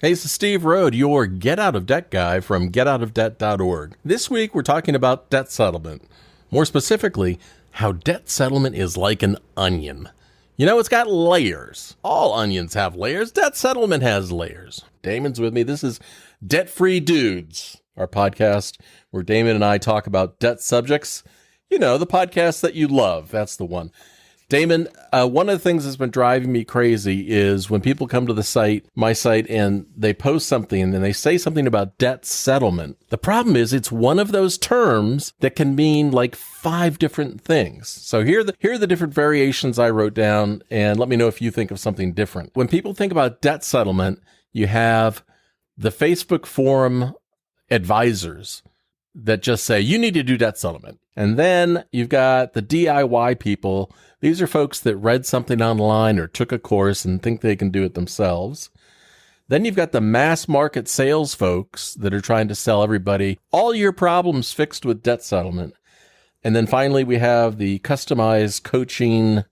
Hey, this is Steve Rode, your Get Out of Debt guy from getoutofdebt.org. This week, we're talking about debt settlement. More specifically, how debt settlement is like an onion. You know, it's got layers. All onions have layers. Debt settlement has layers. Damon's with me. This is Debt-Free Dudes, our podcast where Damon and I talk about debt subjects. You know, the podcast that you love. That's the one. Damon, one of the things that's been driving me crazy is when people come to the site, my site, and they post something and they say something about debt settlement. The problem is it's one of those terms that can mean like 5 different things. So here are the different variations I wrote down, and let me know if you think of something different. When people think about debt settlement, you have the Facebook forum advisors that just say, you need to do debt settlement. And then you've got the DIY people. These are folks that read something online or took a course and think they can do it themselves. Then you've got the mass market sales folks that are trying to sell everybody all your problems fixed with debt settlement. And then finally, we have the customized coaching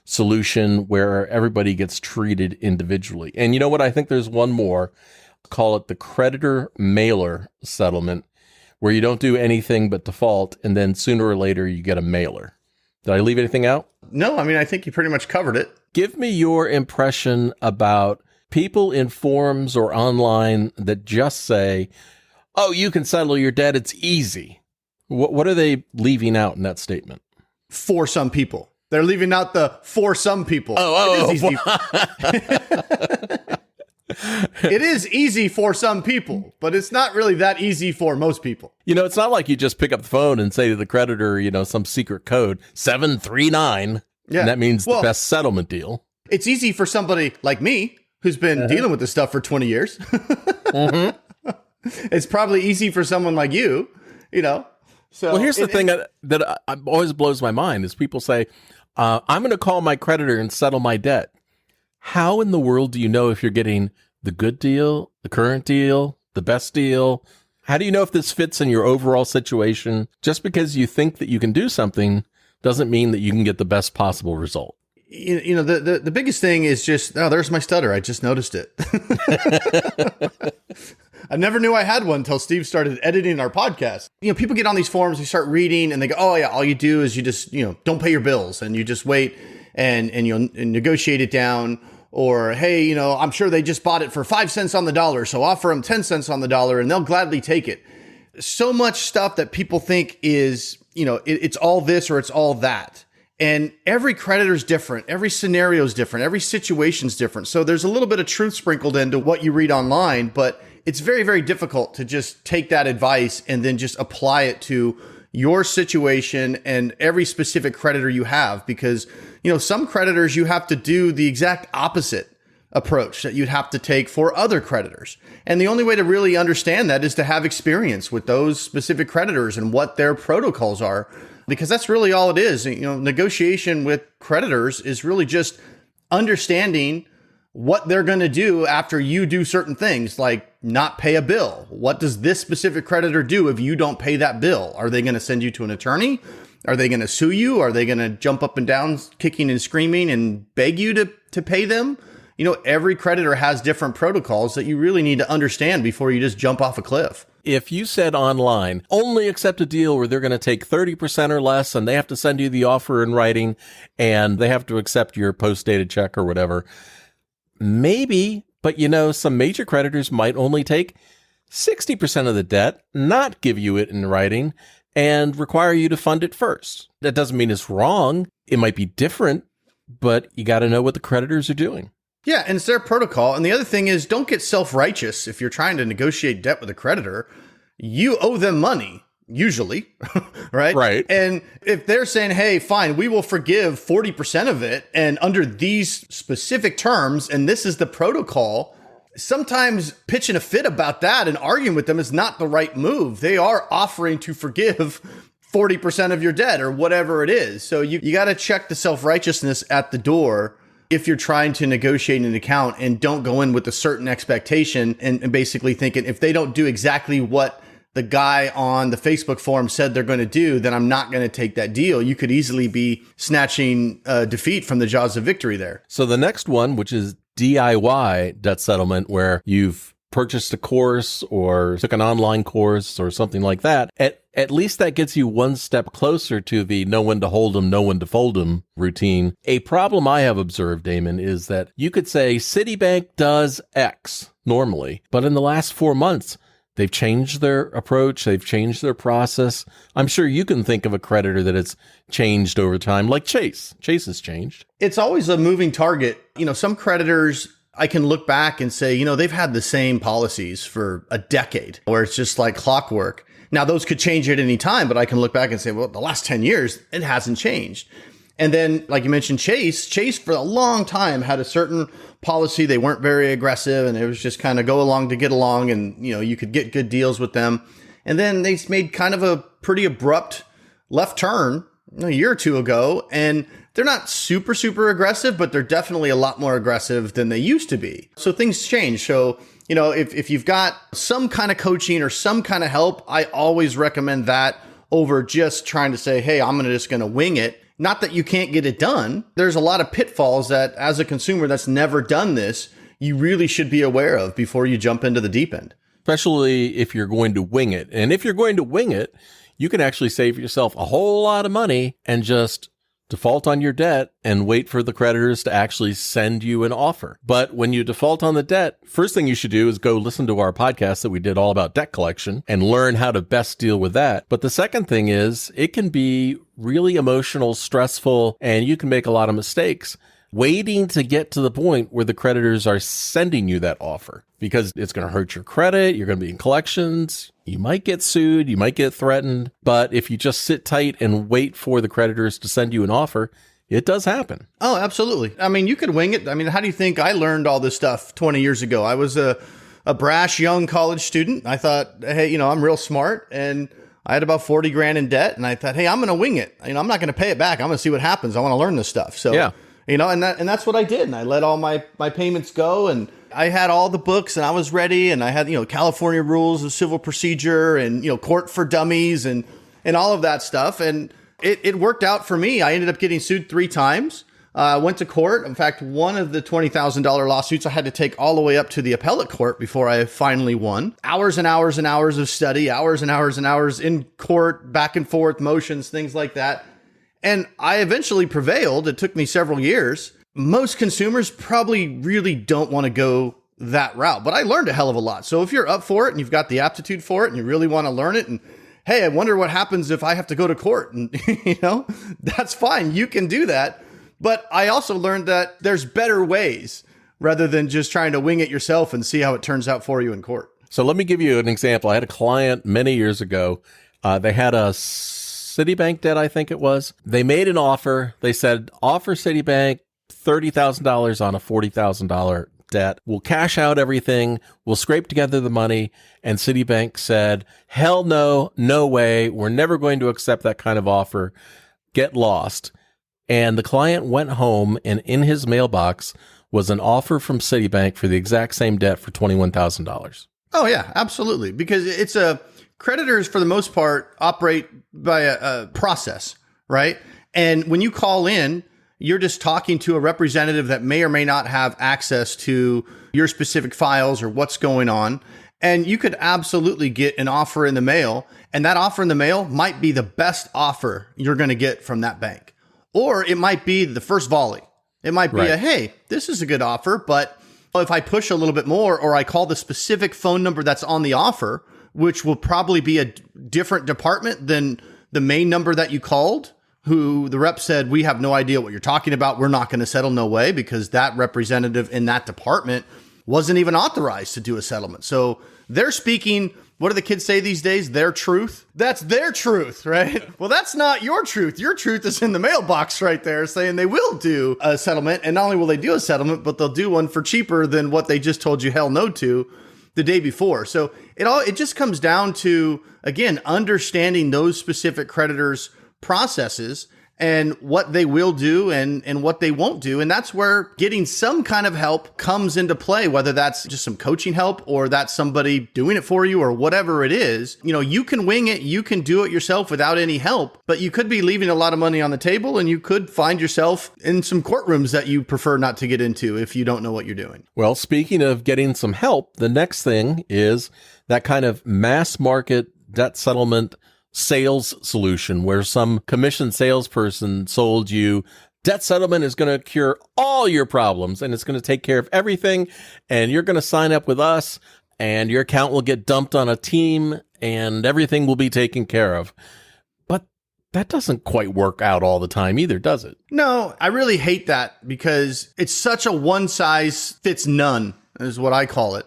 solution where everybody gets treated individually. And you know what? I think there's one more. Call it the creditor mailer settlement, where you don't do anything but default, and then sooner or later you get a mailer. Did I leave anything out? No, I mean, I think you pretty much covered it. Give me your impression about people in forums or online that just say, oh, you can settle your debt, it's easy. What are they leaving out in that statement? For some people. They're leaving out the for some people. Oh. It is easy. It is easy for some people, but it's not really that easy for most people. You know, it's not like you just pick up the phone and say to the creditor, you know, some secret code, 739. Yeah. And that means the best settlement deal. It's easy for somebody like me who's been dealing with this stuff for 20 years. Mm-hmm. It's probably easy for someone like you, you know. So well, here's the thing that always blows my mind is people say, I'm going to call my creditor and settle my debt. How in the world do you know if you're getting the good deal, the current deal, the best deal? How do you know if this fits in your overall situation? Just because you think that you can do something doesn't mean that you can get the best possible result. You know, the biggest thing is just, oh, there's my stutter. I just noticed it. I never knew I had one until Steve started editing our podcast. You know, people get on these forums, they start reading and they go, oh yeah, all you do is you just, you know, don't pay your bills and you just wait and you'll negotiate it down. Or, hey, you know, I'm sure they just bought it for 5 cents on the dollar, so offer them 10 cents on the dollar and they'll gladly take it. So much stuff that people think is, you know, it's all this or it's all that. And every creditor is different. Every scenario is different. Every situation is different. So there's a little bit of truth sprinkled into what you read online, but it's very, very difficult to just take that advice and then just apply it to your situation and every specific creditor you have, because, you know, some creditors you have to do the exact opposite approach that you'd have to take for other creditors. And the only way to really understand that is to have experience with those specific creditors and what their protocols are, because that's really all it is. You know, negotiation with creditors is really just understanding what they're going to do after you do certain things, like not pay a bill. What does this specific creditor do if you don't pay that bill? Are they going to send you to an attorney? Are they going to sue you? Are they going to jump up and down, kicking and screaming and beg you to pay them? You know, every creditor has different protocols that you really need to understand before you just jump off a cliff. If you said online, only accept a deal where they're going to take 30% or less and they have to send you the offer in writing and they have to accept your post-dated check or whatever, maybe, but you know, some major creditors might only take 60% of the debt, not give you it in writing, and require you to fund it first. That doesn't mean it's wrong. It might be different, but you got to know what the creditors are doing. Yeah, and it's their protocol. And the other thing is, don't get self-righteous if you're trying to negotiate debt with a creditor. You owe them money, usually, right? Right. And if they're saying, hey, fine, we will forgive 40% of it, and under these specific terms, and this is the protocol, sometimes pitching a fit about that and arguing with them is not the right move. They are offering to forgive 40% of your debt or whatever it is. So you got to check the self-righteousness at the door if you're trying to negotiate an account, and don't go in with a certain expectation and basically thinking if they don't do exactly what the guy on the Facebook forum said they're going to do, then I'm not going to take that deal. You could easily be snatching defeat from the jaws of victory there. So the next one, which is DIY debt settlement, where you've purchased a course or took an online course or something like that, at least that gets you one step closer to the know when to hold 'em, know when to fold 'em routine. A problem I have observed, Damon, is that you could say Citibank does X normally, but in the last 4 months, they've changed their approach. They've changed their process. I'm sure you can think of a creditor that it's changed over time, like Chase. Chase has changed. It's always a moving target. Some creditors, I can look back and say, they've had the same policies for a decade where it's just like clockwork. Now, those could change at any time, but I can look back and say, well, the last 10 years, it hasn't changed. And then, like you mentioned, Chase for a long time had a certain policy. They weren't very aggressive, and it was just kind of go along to get along, and, you could get good deals with them. And then they made kind of a pretty abrupt left turn a year or two ago, and they're not super, super aggressive, but they're definitely a lot more aggressive than they used to be. So things change. So, if you've got some kind of coaching or some kind of help, I always recommend that over just trying to say, hey, I'm just going to wing it. Not that you can't get it done. There's a lot of pitfalls that as a consumer that's never done this, you really should be aware of before you jump into the deep end. Especially if you're going to wing it. And if you're going to wing it, you can actually save yourself a whole lot of money and just default on your debt and wait for the creditors to actually send you an offer. But when you default on the debt, first thing you should do is go listen to our podcast that we did all about debt collection and learn how to best deal with that. But the second thing is it can be really emotional, stressful, and you can make a lot of mistakes waiting to get to the point where the creditors are sending you that offer, because it's going to hurt your credit. You're going to be in collections. You might get sued. You might get threatened. But if you just sit tight and wait for the creditors to send you an offer, it does happen. Oh, absolutely. I mean, you could wing it. I mean, how do you think I learned all this stuff 20 years ago? I was a brash young college student. I thought, hey, I'm real smart, and I had about 40 grand in debt, and I thought, hey, I'm going to wing it. I'm not going to pay it back. I'm going to see what happens. I want to learn this stuff. So, yeah. And that's what I did. And I let all my payments go, and I had all the books, and I was ready, and I had, California rules of civil procedure and, court for dummies and all of that stuff. And it worked out for me. I ended up getting sued 3 times. Went to court. In fact, one of the $20,000 lawsuits I had to take all the way up to the appellate court before I finally won. Hours and hours and hours of study, hours and hours and hours in court, back and forth motions, things like that. And I eventually prevailed. It took me several years. Most consumers probably really don't want to go that route, but I learned a hell of a lot. So if you're up for it and you've got the aptitude for it and you really want to learn it, and hey, I wonder what happens if I have to go to court, and that's fine. You can do that. But I also learned that there's better ways rather than just trying to wing it yourself and see how it turns out for you in court. So let me give you an example. I had a client many years ago. They had a Citibank debt, I think it was. They made an offer. They said, offer Citibank $30,000 on a $40,000 debt. We'll cash out everything. We'll scrape together the money. And Citibank said, hell no, no way. We're never going to accept that kind of offer. Get lost. And the client went home, and in his mailbox was an offer from Citibank for the exact same debt for $21,000. Oh, yeah, absolutely. Because creditors, for the most part, operate by a process, right? And when you call in, you're just talking to a representative that may or may not have access to your specific files or what's going on. And you could absolutely get an offer in the mail, and that offer in the mail might be the best offer you're going to get from that bank. Or it might be the first volley. It might be hey, this is a good offer, but if I push a little bit more, or I call the specific phone number that's on the offer, which will probably be a different department than the main number that you called, who the rep said, we have no idea what you're talking about. We're not going to settle, no way, because that representative in that department wasn't even authorized to do a settlement. So they're speaking, what do the kids say these days? Their truth. That's their truth, right? Well, that's not your truth. Your truth is in the mailbox right there saying they will do a settlement. And not only will they do a settlement, but they'll do one for cheaper than what they just told you hell no to the day before. So it just comes down to, again, understanding those specific creditors' processes and what they will do and what they won't do. And that's where getting some kind of help comes into play, whether that's just some coaching help or that's somebody doing it for you or whatever it is. You can wing it. You can do it yourself without any help, but you could be leaving a lot of money on the table and you could find yourself in some courtrooms that you prefer not to get into if you don't know what you're doing. Well, speaking of getting some help, the next thing is that kind of mass market debt settlement sales solution where some commission salesperson sold you debt settlement is going to cure all your problems and it's going to take care of everything. And you're going to sign up with us and your account will get dumped on a team and everything will be taken care of. But that doesn't quite work out all the time either, does it? No, I really hate that because it's such a one size fits none is what I call it.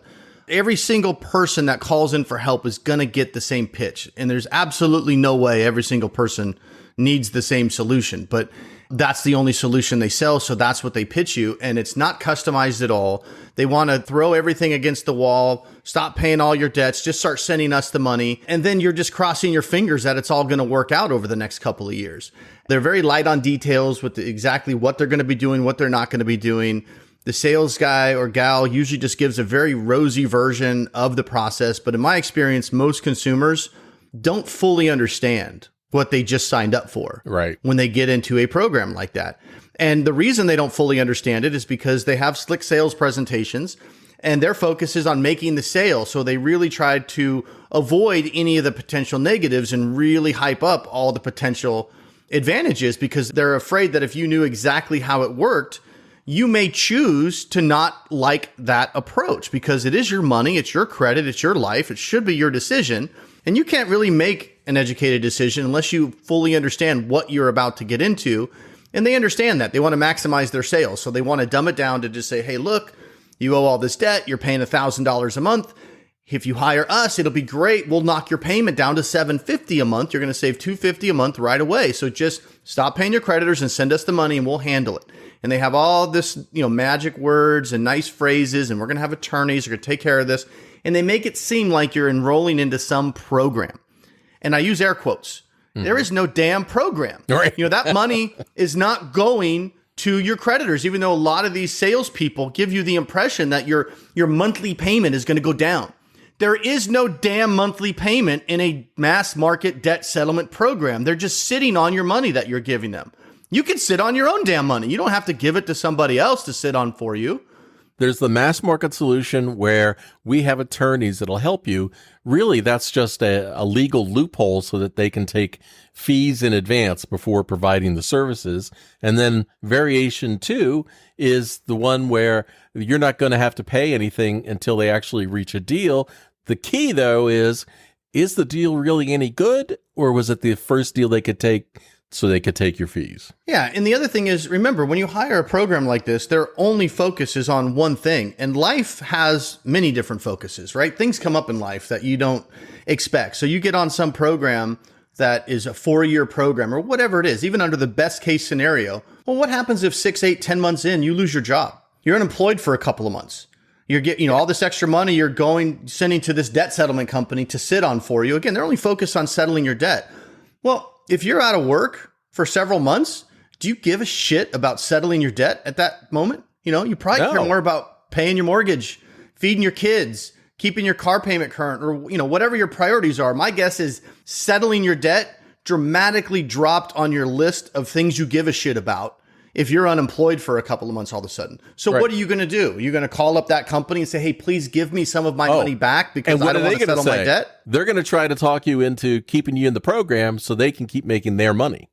Every single person that calls in for help is going to get the same pitch. And there's absolutely no way every single person needs the same solution, but that's the only solution they sell. So that's what they pitch you. And it's not customized at all. They want to throw everything against the wall, stop paying all your debts, just start sending us the money. And then you're just crossing your fingers that it's all going to work out over the next couple of years. They're very light on details with exactly what they're going to be doing, what they're not going to be doing. The sales guy or gal usually just gives a very rosy version of the process. But in my experience, most consumers don't fully understand what they just signed up for when they get into a program like that. And the reason they don't fully understand it is because they have slick sales presentations and their focus is on making the sale. So they really try to avoid any of the potential negatives and really hype up all the potential advantages because they're afraid that if you knew exactly how it worked, you may choose to not like that approach because it is your money, it's your credit, it's your life, it should be your decision. And you can't really make an educated decision unless you fully understand what you're about to get into. And they understand that. They want to maximize their sales. So they want to dumb it down to just say, hey, look, you owe all this debt. You're paying $1,000 a month. If you hire us, it'll be great. We'll knock your payment down to $750 a month. You're going to save $250 a month right away. So just stop paying your creditors and send us the money and we'll handle it. And they have all this, magic words and nice phrases, and we're going to have attorneys who are going to take care of this. And they make it seem like you're enrolling into some program. And I use air quotes. Mm-hmm. There is no damn program. Right. That money is not going to your creditors, even though a lot of these salespeople give you the impression that your monthly payment is going to go down. There is no damn monthly payment in a mass market debt settlement program. They're just sitting on your money that you're giving them. You can sit on your own damn money. You don't have to give it to somebody else to sit on for you. There's the mass market solution where we have attorneys that'll help you. Really, that's just a legal loophole so that they can take fees in advance before providing the services. And then variation 2 is the one where you're not going to have to pay anything until they actually reach a deal. The key, though, is the deal really any good, or was it the first deal they could take so they could take your fees? Yeah. And the other thing is, remember, when you hire a program like this, their only focus is on one thing. And life has many different focuses, right? Things come up in life that you don't expect. So you get on some program that is a 4-year program or whatever it is, even under the best case scenario. Well, what happens if 6, 8, 10 months in, you lose your job? You're unemployed for a couple of months. You're getting, all this extra money you're sending to this debt settlement company to sit on for you. Again, they're only focused on settling your debt. Well, if you're out of work for several months, do you give a shit about settling your debt at that moment? You probably care more about paying your mortgage, feeding your kids, keeping your car payment current, or, whatever your priorities are. My guess is settling your debt dramatically dropped on your list of things you give a shit about if you're unemployed for a couple of months all of a sudden. So What are you going to do? You're going to call up that company and say, hey, please give me some of my money back because I don't want to settle my debt? They're going to try to talk you into keeping you in the program so they can keep making their money.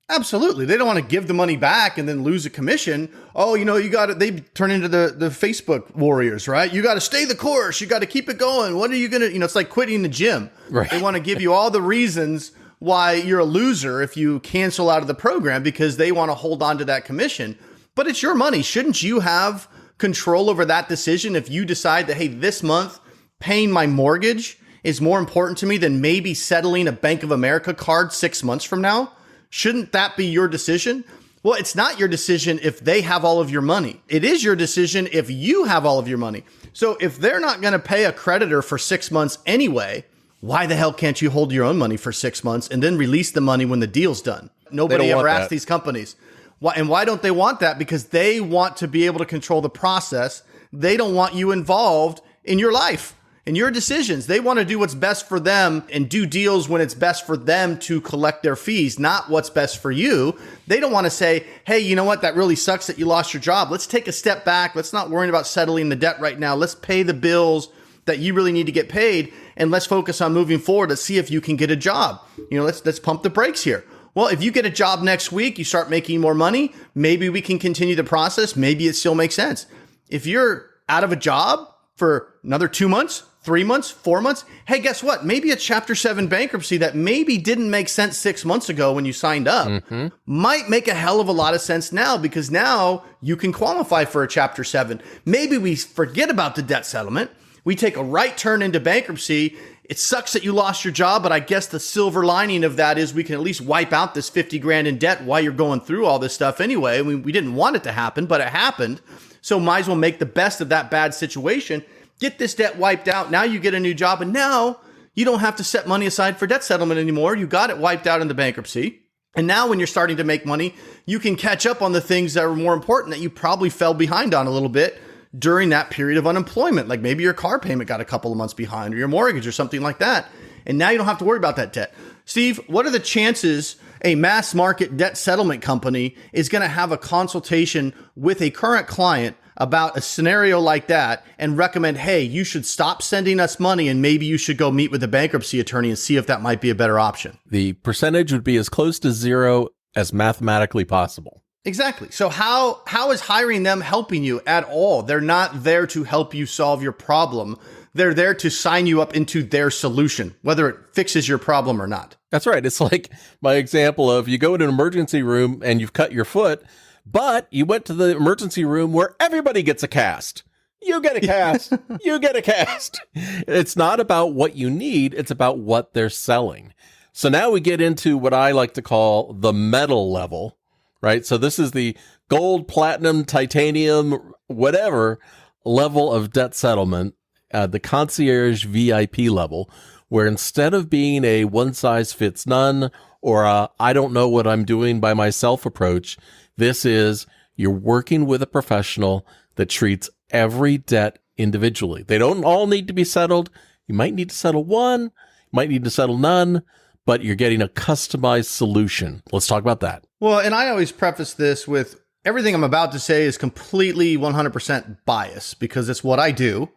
Absolutely. They don't want to give the money back and then lose a commission. Oh, you got to, they turn into the Facebook warriors, right? You got to stay the course. You got to keep it going. What are you going to, it's like quitting the gym. Right. They want to give you all the reasons why you're a loser if you cancel out of the program because they want to hold on to that commission. But it's your money. Shouldn't you have control over that decision if you decide that, hey, this month paying my mortgage is more important to me than maybe settling a Bank of America card 6 months from now? Shouldn't that be your decision? Well, it's not your decision if they have all of your money. It is your decision if you have all of your money. So if they're not going to pay a creditor for 6 months anyway, why the hell can't you hold your own money for 6 months and then release the money when the deal's done? nobody ever asked that. these companies. Why don't they want that? Because they want to be able to control the process. They don't want you involved in your life, in your decisions. They want to do what's best for them and do deals when it's best for them to collect their fees, not what's best for you. They don't want to say, hey, you know what? That really sucks that you lost your job. Let's take a step back. Let's not worry about settling the debt right now. Let's pay the bills that you really need to get paid. And let's focus on moving forward to see if you can get a job. Let's pump the brakes here. Well, if you get a job next week, you start making more money, maybe we can continue the process. Maybe it still makes sense. If you're out of a job for another 2 months, 3 months, 4 months, hey, guess what? Maybe a Chapter 7 bankruptcy that maybe didn't make sense 6 months ago when you signed up might make a hell of a lot of sense now, because now you can qualify for a Chapter 7. Maybe we forget about the debt settlement. We take a right turn into bankruptcy. It sucks that you lost your job, but I guess the silver lining of that is we can at least wipe out this 50 grand in debt while you're going through all this stuff anyway. We didn't want it to happen, but it happened. So might as well make the best of that bad situation. Get this debt wiped out. Now you get a new job, and now you don't have to set money aside for debt settlement anymore. You got it wiped out in the bankruptcy. And now when you're starting to make money, you can catch up on the things that are more important that you probably fell behind on a little bit during that period of unemployment. Like maybe your car payment got a couple of months behind, or your mortgage or something like that. And now you don't have to worry about that debt. Steve, what are the chances a mass market debt settlement company is going to have a consultation with a current client about a scenario like that and recommend, hey, you should stop sending us money and maybe you should go meet with a bankruptcy attorney and see if that might be a better option? The percentage would be as close to zero as mathematically possible. Exactly. So how is hiring them helping you at all? They're not there to help you solve your problem. They're there to sign you up into their solution, whether it fixes your problem or not. That's right. It's like my example of you go in an emergency room and you've cut your foot, but you went to the emergency room where everybody gets a cast. You get a cast. You get a cast. It's not about what you need. It's about what they're selling. So now we get into what I like to call the metal level, right? So this is the gold, platinum, titanium, whatever level of debt settlement, the concierge VIP level, where instead of being a one-size-fits-none or a I don't know what I'm doing by myself approach, this is you're working with a professional that treats every debt individually. They don't all need to be settled. You might need to settle one, you might need to settle none, but you're getting a customized solution. Let's talk about that. Well, and I always preface this with everything I'm about to say is completely 100% bias because it's what I do.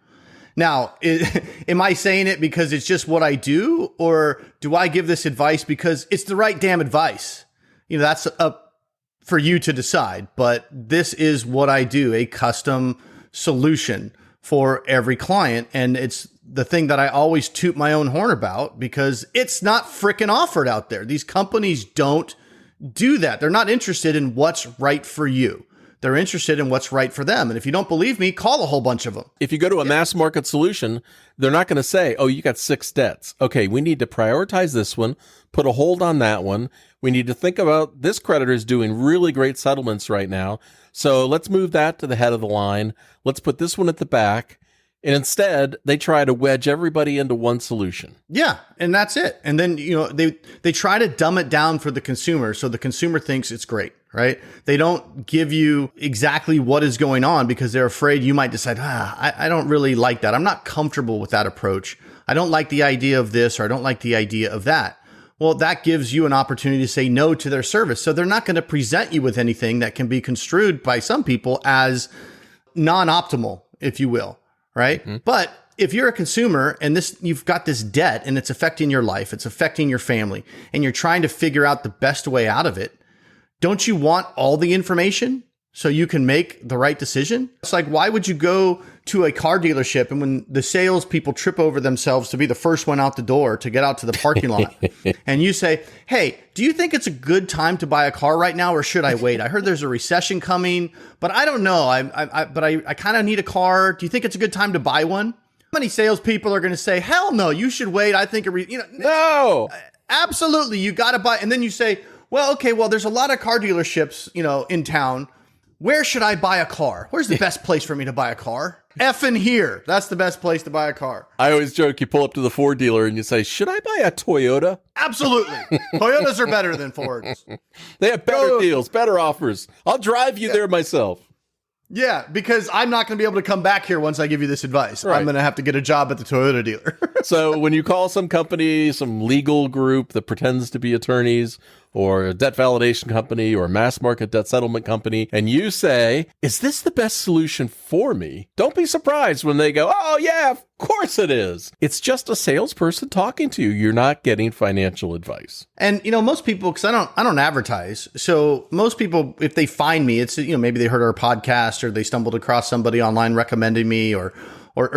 Now, am I saying it because it's just what I do, or do I give this advice because it's the right damn advice? That's up for you to decide, but this is what I do, a custom solution for every client. And it's the thing that I always toot my own horn about because it's not freaking offered out there. These companies don't do that. They're not interested in what's right for you. They're interested in what's right for them. And if you don't believe me, call a whole bunch of them. If you go to a mass market solution, they're not going to say, oh, you got 6 debts. Okay, we need to prioritize this one, put a hold on that one. We need to think about this creditor is doing really great settlements right now. So let's move that to the head of the line. Let's put this one at the back. And instead, they try to wedge everybody into one solution. Yeah, and that's it. And then, they try to dumb it down for the consumer so the consumer thinks it's great, right? They don't give you exactly what is going on because they're afraid you might decide, I don't really like that. I'm not comfortable with that approach. I don't like the idea of this, or I don't like the idea of that. Well, that gives you an opportunity to say no to their service. So they're not going to present you with anything that can be construed by some people as non-optimal, if you will. Right. Mm-hmm. But if you're a consumer and you've got this debt and it's affecting your life, it's affecting your family, and you're trying to figure out the best way out of it, don't you want all the information so you can make the right decision? It's like, why would you go to a car dealership and when the salespeople trip over themselves to be the first one out the door to get out to the parking lot and you say, hey, do you think it's a good time to buy a car right now or should I wait? I heard there's a recession coming, but I don't know. I kind of need a car. Do you think it's a good time to buy one? How many salespeople are going to say, hell no, you should wait. I think, no, absolutely. You got to buy. And then you say, well, okay, well, there's a lot of car dealerships, in town. Where should I buy a car? Where's the best place for me to buy a car? effing here. That's the best place to buy a car. I always joke, you pull up to the Ford dealer and you say, should I buy a Toyota? Absolutely. Toyotas are better than Fords. They have better deals, better offers. I'll drive you there myself. Yeah, because I'm not going to be able to come back here once I give you this advice. Right. I'm going to have to get a job at the Toyota dealer. So when you call some company, some legal group that pretends to be attorneys, or a debt validation company, or a mass market debt settlement company, and you say, is this the best solution for me? Don't be surprised when they go, oh yeah, of course it is. It's just a salesperson talking to you. You're not getting financial advice. And, most people, because I don't advertise. So most people, if they find me, it's, maybe they heard our podcast or they stumbled across somebody online recommending me or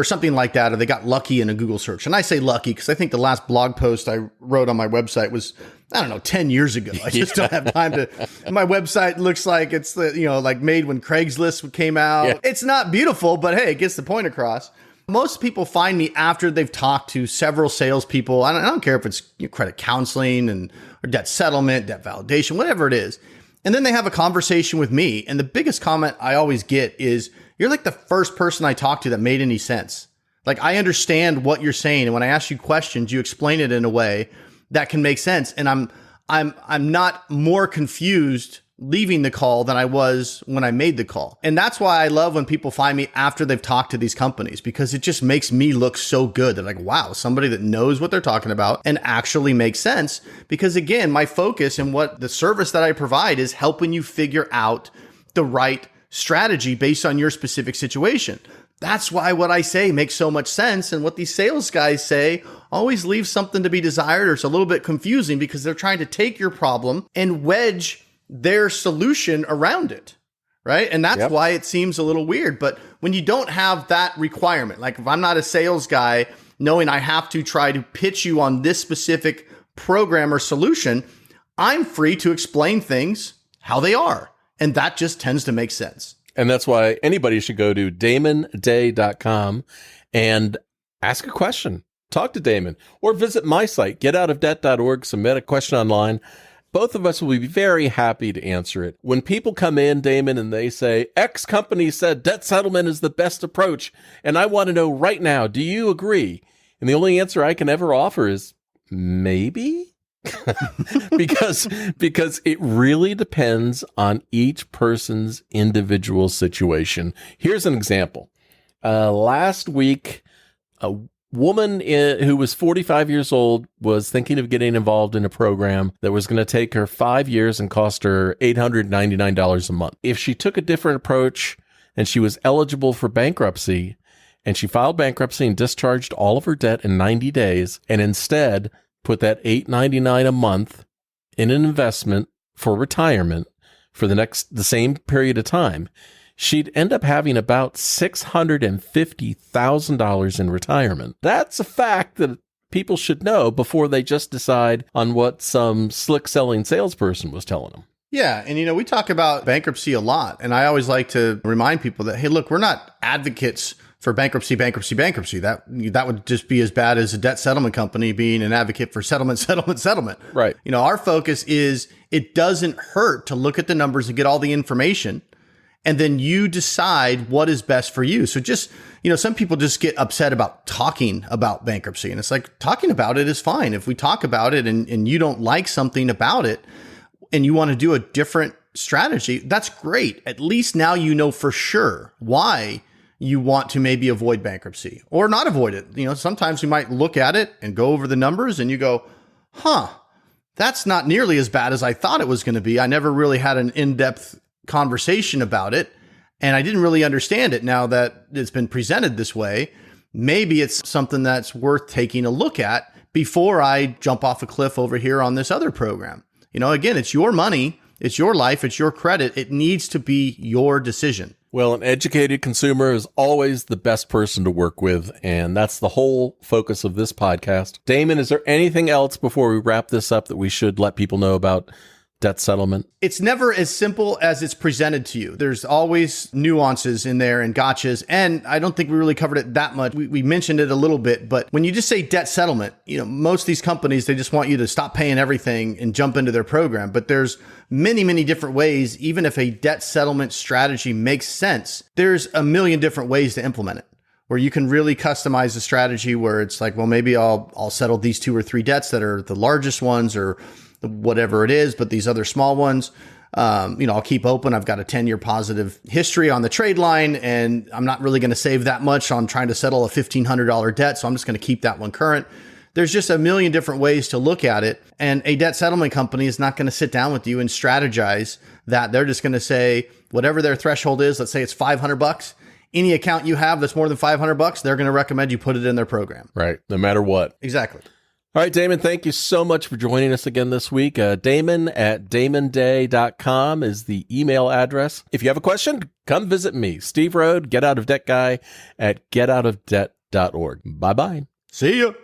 something like that, or they got lucky in a Google search. And I say lucky because I think the last blog post I wrote on my website was, 10 years ago. I just don't have time to. My website looks like it's, like made when Craigslist came out. Yeah. It's not beautiful, but hey, it gets the point across. Most people find me after they've talked to several salespeople. I don't care if it's credit counseling or debt settlement, debt validation, whatever it is. And then they have a conversation with me. And the biggest comment I always get is, you're like the first person I talked to that made any sense. Like, I understand what you're saying. And when I ask you questions, you explain it in a way that can make sense. And I'm not more confused leaving the call than I was when I made the call. And that's why I love when people find me after they've talked to these companies, because it just makes me look so good. They're like, wow, somebody that knows what they're talking about and actually makes sense. Because again, my focus and what the service that I provide is helping you figure out the right strategy based on your specific situation. That's why what I say makes so much sense. And what these sales guys say always leaves something to be desired, or it's a little bit confusing because they're trying to take your problem and wedge their solution around it. Right. And that's why it seems a little weird. But when you don't have that requirement, like if I'm not a sales guy knowing I have to try to pitch you on this specific program or solution, I'm free to explain things how they are. And that just tends to make sense. And that's why anybody should go to damonday.com and ask a question. Talk to Damon, or visit my site, getoutofdebt.org, submit a question online. Both of us will be very happy to answer it. When people come in, Damon, and they say, X company said debt settlement is the best approach, and I want to know right now, do you agree? And the only answer I can ever offer is maybe. because it really depends on each person's individual situation. Here's an example. Last week, a woman who was 45 years old was thinking of getting involved in a program that was going to take her 5 years and cost her $899 a month. If she took a different approach and she was eligible for bankruptcy, and she filed bankruptcy and discharged all of her debt in 90 days, and instead put that $899 a month in an investment for retirement for the same period of time, she'd end up having about $650,000 in retirement. That's a fact that people should know before they just decide on what some slick selling salesperson was telling them. Yeah. And, we talk about bankruptcy a lot. And I always like to remind people that, hey, look, we're not advocates for bankruptcy. That would just be as bad as a debt settlement company being an advocate for settlement. Right. Our focus is it doesn't hurt to look at the numbers and get all the information, and then you decide what is best for you. So just, some people just get upset about talking about bankruptcy, and it's like, talking about it is fine. If we talk about it and you don't like something about it and you want to do a different strategy, that's great. At least now you know for sure why you want to maybe avoid bankruptcy or not avoid it. Sometimes you might look at it and go over the numbers and you go, that's not nearly as bad as I thought it was going to be. I never really had an in-depth conversation about it, and I didn't really understand it. Now that it's been presented this way, maybe it's something that's worth taking a look at before I jump off a cliff over here on this other program. Again, it's your money, it's your life, it's your credit. It needs to be your decision. Well, an educated consumer is always the best person to work with, and that's the whole focus of this podcast. Damon, is there anything else before we wrap this up that we should let people know about debt settlement? It's never as simple as it's presented to you. There's always nuances in there and gotchas, and I don't think we really covered it that much. We mentioned it a little bit, but when you just say debt settlement, most of these companies, they just want you to stop paying everything and jump into their program. But there's many, many different ways. Even if a debt settlement strategy makes sense, there's a million different ways to implement it. where you can really customize the strategy where it's like, well, maybe I'll settle these 2 or 3 debts that are the largest ones or whatever it is, but these other small ones, I'll keep open. I've got a 10-year positive history on the trade line, and I'm not really going to save that much on trying to settle a $1,500 debt. So I'm just going to keep that one current. There's just a million different ways to look at it. And a debt settlement company is not going to sit down with you and strategize that. They're just going to say, whatever their threshold is, let's say it's $500. Any account you have that's more than $500, they're going to recommend you put it in their program. Right. No matter what. Exactly. All right, Damon, thank you so much for joining us again this week. Damon@damonday.com is the email address. If you have a question, come visit me, Steve Rode, Get Out of Debt Guy at getoutofdebt.org. Bye-bye. See you.